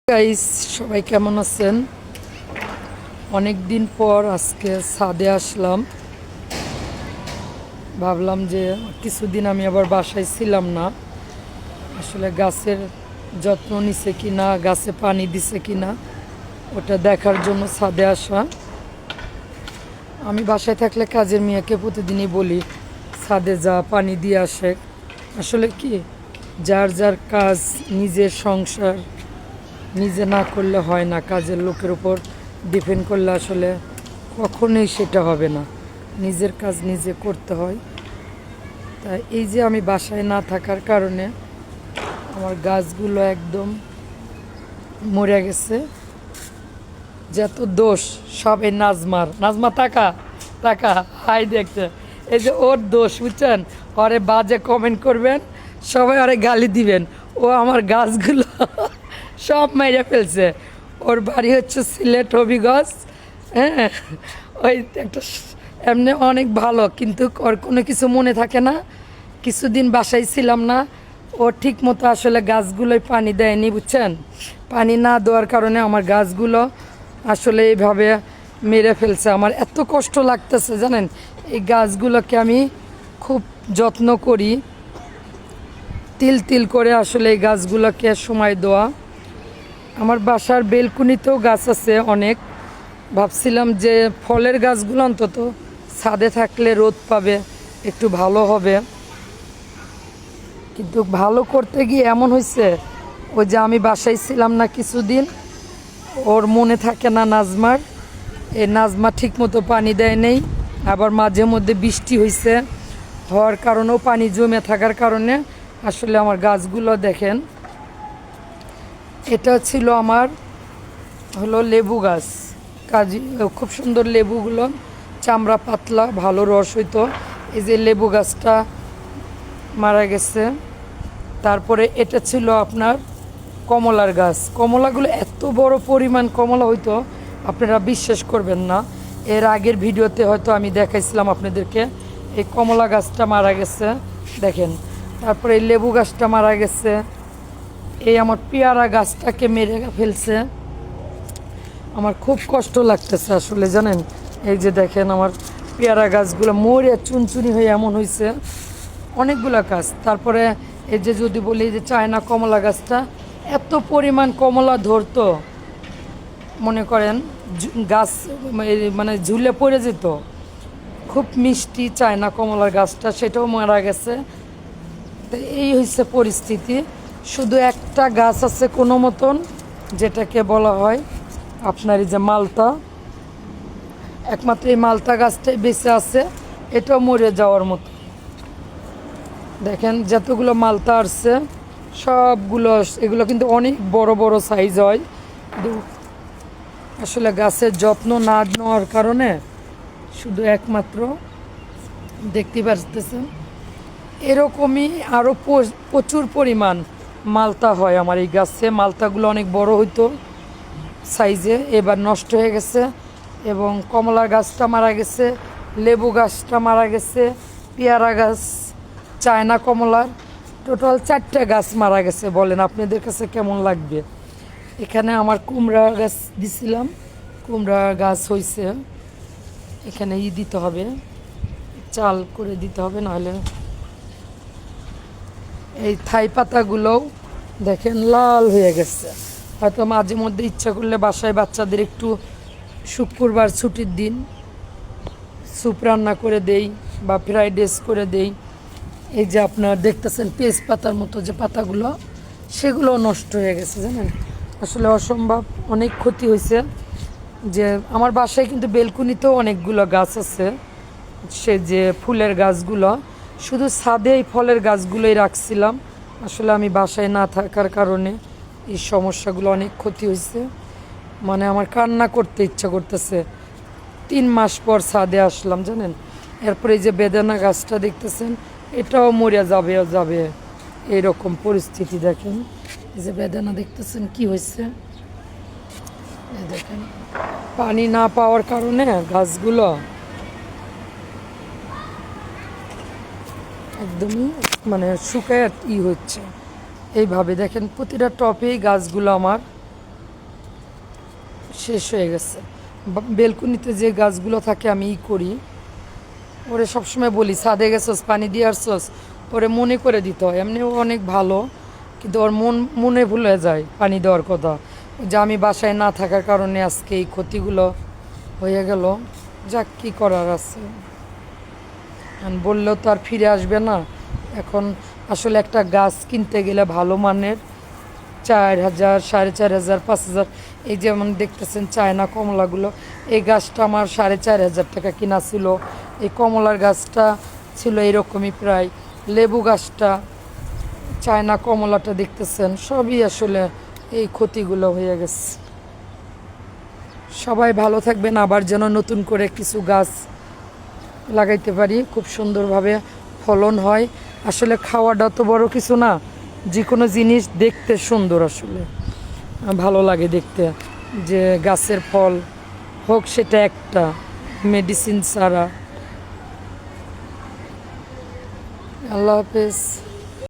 Guys, সবাই কেমন আছেন? অনেক দিন পর আজকে ছাদে আসলাম। ভাবলাম যে কিছুদিন আমি আবার বাসায় ছিলাম না, আসলে গাছের যত্ন নিছে কিনা, গাছে পানি দিছে কিনা ওটা দেখার জন্য ছাদে আসা। আমি বাসায় থাকলে কাজের মেয়েকে প্রতিদিনই বলি ছাদে যা, পানি দিয়ে আসে। আসলে কি, যার যার কাজ, নিজের সংসার নিজে না করলে হয় না। কাজের লোকের উপর ডিপেন্ড করলে আসলে কখনোই সেটা হবে না। নিজের কাজ নিজে করতে হয়। তাই এই যে আমি বাসায় না থাকার কারণে আমার গাছগুলো একদম মরে গেছে। যত দোষ সব এই নাজমা টাকা টাকা হাই দেখতে, এই যে ওর দোষ, বুঝছেন? ওরে বাজে কমেন্ট করবেন, সবাই ওরে গালি দিবেন, ও আমার গাছগুলো সব মেরে ফেলছে। ওর বাড়ি হচ্ছে সিলেট হবিগঞ্জ। হ্যাঁ, ওই একটা এমনি অনেক ভালো, কিন্তু ওর কোনো কিছু মনে থাকে না। কিছুদিন বাসায় ছিলাম না, ও ঠিক মতো আসলে গাছগুলোয় পানি দেয়নি, বুঝছেন? পানি না দেওয়ার কারণে আমার গাছগুলো আসলে এইভাবে মেরে ফেলছে। আমার এত কষ্ট লাগতেছে জানেন। এই গাছগুলোকে আমি খুব যত্ন করি, তিল তিল করে আসলে এই গাছগুলোকে সময় দেওয়া। আমার বাসার বেলকুনিতেও গাছ আছে অনেক। ভাবছিলাম যে ফলের গাছগুলো অন্তত ছাদে থাকলে রোদ পাবে, একটু ভালো হবে। কিন্তু ভালো করতে গিয়ে এমন হয়েছে, ওই যে আমি বাসায় ছিলাম না কিছুদিন, ওর মনে থাকে না নাজমার। এই নাজমা ঠিক মতো পানি দেয় নেই। আবার মাঝে মধ্যে বৃষ্টি হয়েছে, হওয়ার কারণেও পানি জমে থাকার কারণে আসলে আমার গাছগুলো দেখেন। এটা ছিল আমার লেবু গাছ। কাজী খুব সুন্দর লেবুগুলো, চামড়া পাতলা, ভালো রস হইতো। এই যে লেবু গাছটা মারা গেছে। তারপরে এটা ছিল আপনার কমলার গাছ। কমলাগুলো এত বড় পরিমাণ কমলা হইতো, আপনারা বিশ্বাস করবেন না। এর আগের ভিডিওতে হয়তো আমি দেখাইছিলাম আপনাদেরকে। এই কমলা গাছটা মারা গেছে দেখেন। তারপরে এই লেবু গাছটা মারা গেছে। এই আমার পেয়ারা গাছটাকে মেরে ফেলছে। আমার খুব কষ্ট লাগতেছে আসলে, জানেন। এই যে দেখেন আমার পেয়ারা গাছগুলো মরে চুনচুনি হয়ে এমন হয়েছে, অনেকগুলো গাছ। তারপরে এই যে যদি বলি যে চায়না কমলা গাছটা, এত পরিমাণ কমলা ধরতো, মনে করেন গাছ মানে ঝুলে পড়ে যেত। খুব মিষ্টি চায়না কমলার গাছটা, সেটাও মারা গেছে। তো এই হচ্ছে পরিস্থিতি। শুধু একটা গাছ আছে কোনো মতন, যেটাকে বলা হয় আপনার এই যে মালতা। একমাত্র এই মালতা গাছটাই বেঁচে আছে, এটাও মরে যাওয়ার মতো। দেখেন যতগুলো মালতা আসছে সবগুলো, এগুলো কিন্তু অনেক বড় বড় সাইজ হয়। কিন্তু আসলে গাছের যত্ন না নেওয়ার কারণে শুধু একমাত্র দেখতে পারতেছেন এরকমই আরও প্রচুর পরিমাণ মালতা হয় আমার এই গাছে। মালতাগুলো অনেক বড় হইতো সাইজে, এবার নষ্ট হয়ে গেছে। এবং কমলা গাছটা মারা গেছে, লেবু গাছটা মারা গেছে, পেয়ারা গাছ, চায়না কমলার টোটাল 4টা গাছ মারা গেছে। বলেন আপনাদের কাছে কেমন লাগবে? এখানে আমার কুমড়া গাছ দিছিলাম, কুমড়া গাছ হয়েছে। এখানে দিতে হবে, চাল করে দিতে হবে, নাহলে। এই থাই পাতাগুলোও দেখেন লাল হয়ে গেছে। হয়তো মাঝে মধ্যে ইচ্ছা করলে বাসায় বাচ্চাদের একটু শুক্রবার ছুটির দিন স্যুপ রান্না করে দেই বা ফ্রাইড রাইস করে দেই। এই যে আপনার দেখতেছেন পেঁচ পাতার মতো যে পাতাগুলো, সেগুলো নষ্ট হয়ে গেছে, জানেন। আসলে অসম্ভব অনেক ক্ষতি হয়েছে। যে আমার বাসায় কিন্তু বেলকুনিতেও অনেকগুলো গাছ আছে, সে যে ফুলের গাছগুলো। শুধু ছাদে এই ফলের গাছগুলোই রাখছিলাম। আসলে আমি বাসায় না থাকার কারণে এই সমস্যাগুলো অনেক ক্ষতি হয়েছে। মানে আমার কান্না করতে ইচ্ছা করতেছে। 3 মাস পর ছাদে আসলাম, জানেন। এরপরে এই যে বেদানা গাছটা দেখতেছেন, এটাও মরে যাবে যাবে এইরকম পরিস্থিতি। দেখেন এই যে বেদানা দেখতেছেন কি হয়েছে, দেখেন পানি না পাওয়ার কারণে গাছগুলো একদমই মানে শুকায় হচ্ছে। এইভাবে দেখেন প্রতিটা টপেই গাছগুলো আমার শেষ হয়ে গেছে। বেলকুনিতে যে গাছগুলো থাকে আমি করি, ওরে সবসময় বলি ছাদে গেছস পানি দিয়ে আসছস, ওরে মনে করে দিতে হয়। এমনিও অনেক ভালো, কিন্তু ওর মনে ভুলে যায় পানি দেওয়ার কথা। যে আমি বাসায় না থাকার কারণে আজকে এই ক্ষতিগুলো হয়ে গেল। যাক, কী করার আছে, বললেও তো আর ফিরে আসবে না। এখন আসলে একটা গাছ কিনতে গেলে ভালো মানের 4,000, 4,500, 5,000। এই যেমন দেখতেছেন চায়না কমলাগুলো, এই গাছটা আমার 4,500 টাকা কিনা ছিল। এই কমলার গাছটা ছিল এরকমই প্রায়। লেবু গাছটা, চায়না কমলাটা দেখতেছেন, সবই আসলে এই ক্ষতিগুলো হয়ে গেছে। সবাই ভালো থাকবেন, আবার যেন নতুন করে কিছু গাছ লাগাইতে পারি, খুব সুন্দরভাবে ফলন হয়। আসলে খাওয়াটা তো বড় কিছু না, যে কোনো জিনিস দেখতে সুন্দর, আসলে ভালো লাগে দেখতে, যে গাছের ফল হোক সেটা একটা মেডিসিন ছাড়া। আল্লাহ হাফেজ।